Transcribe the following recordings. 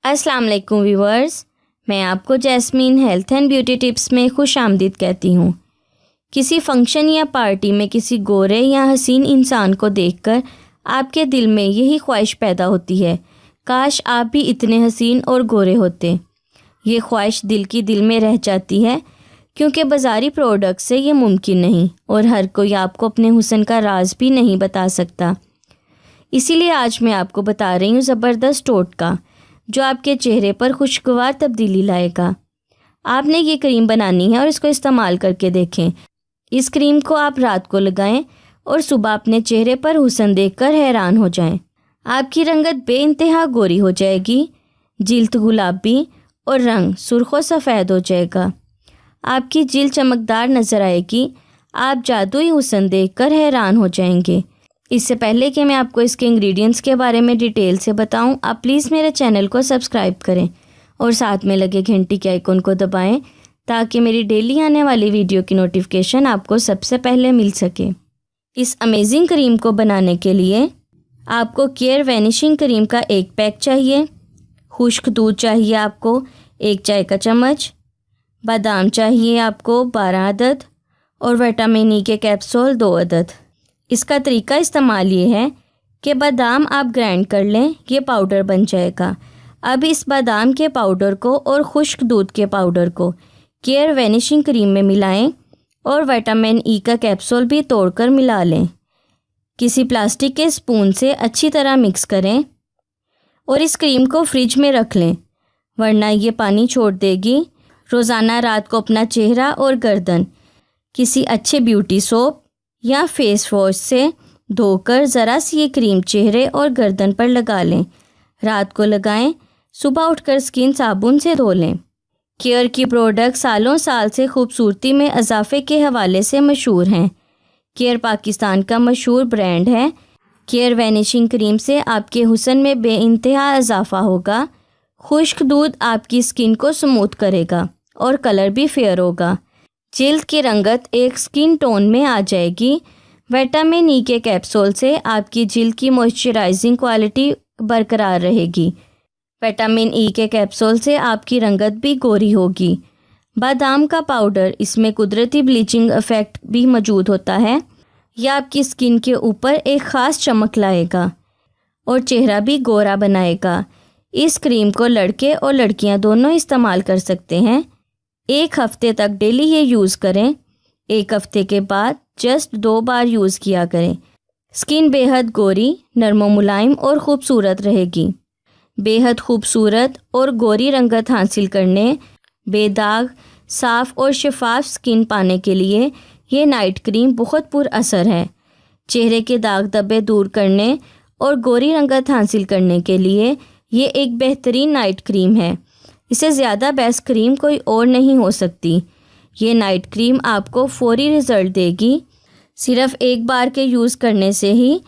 अस्सलाम वालेकुम व्यूअर्स, मैं आपको jasmine health and beauty tips में खुश आमदीद कहती हूँ। किसी फंक्शन या पार्टी में किसी गोरे या हसीन इंसान को देखकर आपके दिल में यही ख्वाहिश पैदा होती है, काश आप भी इतने हसीन और गोरे होते। ये ख्वाहिश दिल में रह जाती है क्योंकि बाज़ारी प्रोडक्ट से ये मुमकिन नहीं और हर कोई आपको अपने हुस्न का राज भी नहीं बता सकता। इसीलिए आज मैं आपको बता रही हूँ ज़बरदस्त टोटका जो आपके चेहरे पर खुशगवार तब्दीली लाएगा। आपने ये क्रीम बनानी है और इसको इस्तेमाल करके देखें। इस क्रीम को आप रात को लगाएं और सुबह अपने चेहरे पर हुस्न देखकर हैरान हो जाएं। आपकी रंगत बेइंतहा गोरी हो जाएगी, जिल्द गुलाबी और रंग सुर्ख सफ़ेद हो जाएगा। आपकी जिल्द चमकदार नज़र आएगी। आप जादुई हुस्न देखकर हैरान हो जाएंगे। इससे पहले कि मैं आपको इसके इंग्रेडिएंट्स के बारे में डिटेल से बताऊं, आप प्लीज़ मेरे चैनल को सब्सक्राइब करें और साथ में लगे घंटी के आइकन को दबाएं ताकि मेरी डेली आने वाली वीडियो की नोटिफिकेशन आपको सबसे पहले मिल सके। इस अमेजिंग क्रीम को बनाने के लिए आपको केयर वैनिशिंग क्रीम का 1 पैक चाहिए, खुश्क दूध चाहिए आपको 1 चाय का चम्मच, बादाम चाहिए आपको 12 अदद और विटामिन ई के कैप्सूल 2 अदद। इसका तरीका इस्तेमाल ये है कि बादाम आप ग्राइंड कर लें, ये पाउडर बन जाएगा। अब इस बादाम के पाउडर को और खुश्क दूध के पाउडर को केयर वैनिशिंग क्रीम में मिलाएं और विटामिन ई का कैप्सूल भी तोड़कर मिला लें। किसी प्लास्टिक के स्पून से अच्छी तरह मिक्स करें और इस क्रीम को फ्रिज में रख लें, वरना ये पानी छोड़ देगी। रोज़ाना रात को अपना चेहरा और गर्दन किसी अच्छे ब्यूटी सोप या फेस वॉश से धोकर ज़रा सी ये क्रीम चेहरे और गर्दन पर लगा लें। रात को लगाएं, सुबह उठकर स्किन साबुन से धो लें। केयर की प्रोडक्ट सालों साल से खूबसूरती में इजाफे के हवाले से मशहूर हैं। केयर पाकिस्तान का मशहूर ब्रांड है। केयर वैनिशिंग क्रीम से आपके हुस्न में बेइंतहा इजाफा होगा। खुश्क दूध आपकी स्किन को स्मूथ करेगा और कलर भी फेयर होगा। जिल्द की रंगत एक स्किन टोन में आ जाएगी। विटामिन ई के कैप्सूल से आपकी जिल्द की मॉइस्चराइजिंग क्वालिटी बरकरार रहेगी। विटामिन ई के कैप्सूल से आपकी रंगत भी गोरी होगी। बादाम का पाउडर, इसमें कुदरती ब्लीचिंग इफ़ेक्ट भी मौजूद होता है। यह आपकी स्किन के ऊपर एक ख़ास चमक लाएगा और चेहरा भी गोरा बनाएगा। इस क्रीम को लड़के और लड़कियां दोनों इस्तेमाल कर सकते हैं। 1 हफ़्ते तक डेली ये यूज़ करें। 1 हफ़्ते के बाद जस्ट 2 बार यूज़ किया करें। स्किन बेहद गोरी, नरम मुलायम और ख़ूबसूरत रहेगी। बेहद खूबसूरत और गोरी रंगत हासिल करने, बेदाग, साफ़ और शफाफ स्किन पाने के लिए ये नाइट क्रीम बहुत पुरअसर है। चेहरे के दाग धब्बे दूर करने और गोरी रंगत हासिल करने के लिए ये एक बेहतरीन नाइट क्रीम है। इसे ज़्यादा बेस्ट क्रीम कोई और नहीं हो सकती। ये नाइट क्रीम आपको फौरी रिज़ल्ट देगी। सिर्फ़ 1 बार के यूज़ करने से ही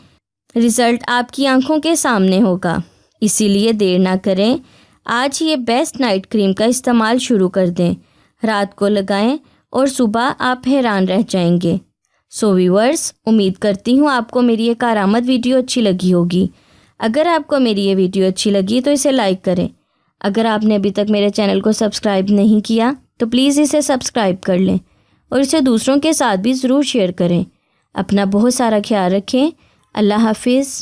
रिज़ल्ट आपकी आंखों के सामने होगा। इसीलिए देर ना करें, आज ये बेस्ट नाइट क्रीम का इस्तेमाल शुरू कर दें। रात को लगाएं और सुबह आप हैरान रह जाएंगे। सो व्यूअर्स, उम्मीद करती हूँ आपको मेरी ये कारआमद वीडियो अच्छी लगी होगी। अगर आपको मेरी ये वीडियो अच्छी लगी तो इसे लाइक करें। अगर आपने अभी तक मेरे चैनल को सब्सक्राइब नहीं किया तो प्लीज़ इसे सब्सक्राइब कर लें और इसे दूसरों के साथ भी ज़रूर शेयर करें। अपना बहुत सारा ख्याल रखें। अल्लाह हाफिज़।